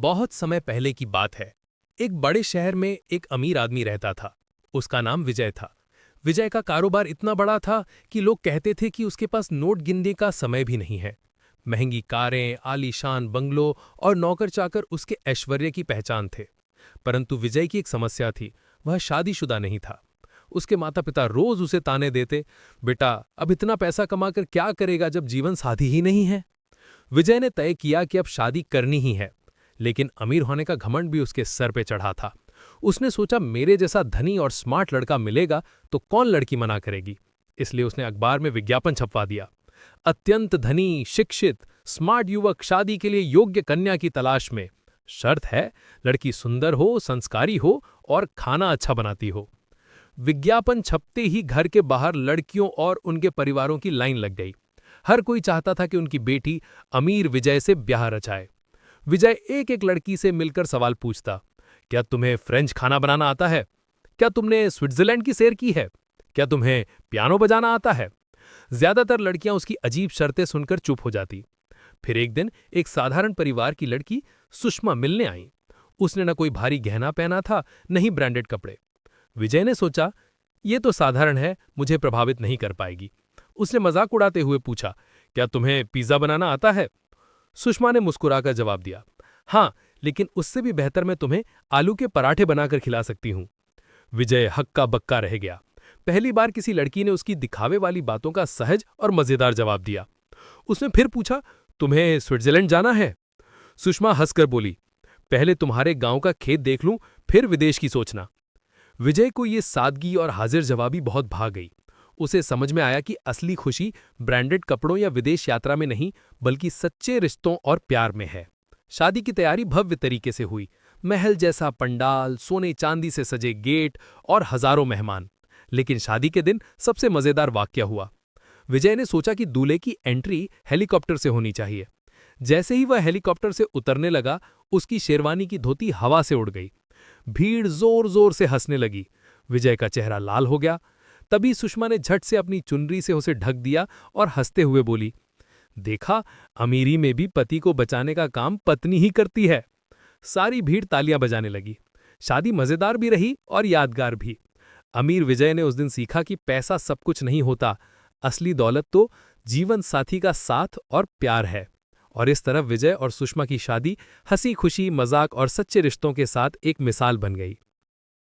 बहुत समय पहले की बात है। एक बड़े शहर में एक अमीर आदमी रहता था। उसका नाम विजय था। विजय का कारोबार इतना बड़ा था कि लोग कहते थे कि उसके पास नोट गिनने का समय भी नहीं है। महंगी कारें, आलीशान बंगलों और नौकर चाकर उसके ऐश्वर्य की पहचान थे। परंतु विजय की एक समस्या थी, वह शादीशुदा नहीं था। उसके माता पिता रोज उसे ताने देते, बेटा अब इतना पैसा कमाकर क्या करेगा जब जीवन साथी ही नहीं है। विजय ने तय किया कि अब शादी करनी ही है, लेकिन अमीर होने का घमंड भी उसके सर पे चढ़ा था। उसने सोचा मेरे जैसा धनी और स्मार्ट लड़का मिलेगा तो कौन लड़की मना करेगी। इसलिए उसने अखबार में विज्ञापन छपवा दिया, अत्यंत धनी, शिक्षित, स्मार्ट युवक शादी के लिए योग्य कन्या की तलाश में। शर्त है लड़की सुंदर हो, संस्कारी हो और खाना अच्छा बनाती हो। विज्ञापन छपते ही घर के बाहर लड़कियों और उनके परिवारों की लाइन लग गई। हर कोई चाहता था कि उनकी बेटी अमीर विजय से ब्याह रचाए। विजय एक एक लड़की से मिलकर सवाल पूछता, क्या तुम्हें फ्रेंच खाना बनाना आता है? क्या तुमने स्विट्जरलैंड की सैर की है? क्या तुम्हें पियानो बजाना आता है? ज्यादातर लड़कियां उसकी अजीब शर्तें सुनकर चुप हो जाती। फिर एक दिन एक साधारण परिवार की लड़की सुषमा मिलने आई। उसने न कोई भारी गहना पहना था, न ही ब्रांडेड कपड़े। विजय ने सोचा, ये तो साधारण है, मुझे प्रभावित नहीं कर पाएगी। उसने मजाक उड़ाते हुए पूछा, क्या तुम्हें पिज्जा बनाना आता है? सुषमा ने मुस्कुराकर जवाब दिया, हाँ, लेकिन उससे भी बेहतर मैं तुम्हें आलू के पराठे बनाकर खिला सकती हूं। विजय हक्का बक्का रह गया। पहली बार किसी लड़की ने उसकी दिखावे वाली बातों का सहज और मजेदार जवाब दिया। उसने फिर पूछा, तुम्हें स्विट्जरलैंड जाना है? सुषमा हंसकर बोली, पहले तुम्हारे गांव का खेत देख लूं, फिर विदेश की सोचना। विजय को ये सादगी और हाजिर जवाबी बहुत भा गई। उसे समझ में आया कि असली खुशी ब्रांडेड कपड़ों या विदेश यात्रा में नहीं, बल्कि सच्चे रिश्तों और प्यार में है। शादी की तैयारी भव्य तरीके से हुई। महल जैसा पंडाल, सोने चांदी से सजे गेट और हजारों मेहमान। लेकिन शादी के दिन सबसे मजेदार वाक्य हुआ। विजय ने सोचा कि दूल्हे की एंट्री हेलीकॉप्टर से होनी चाहिए। जैसे ही वह हेलीकॉप्टर से उतरने लगा, उसकी शेरवानी की धोती हवा से उड़ गई। भीड़ जोर जोर से हंसने लगी। विजय का चेहरा लाल हो गया। तभी सुषमा ने झट से अपनी चुनरी से उसे ढक दिया और हंसते हुए बोली, देखा, अमीरी में भी पति को बचाने का काम पत्नी ही करती है। सारी भीड़ तालियां बजाने लगी। शादी मजेदार भी रही और यादगार भी। अमीर विजय ने उस दिन सीखा कि पैसा सब कुछ नहीं होता, असली दौलत तो जीवन साथी का साथ और प्यार है। और इस तरह विजय और सुषमा की शादी हंसी खुशी, मजाक और सच्चे रिश्तों के साथ एक मिसाल बन गई।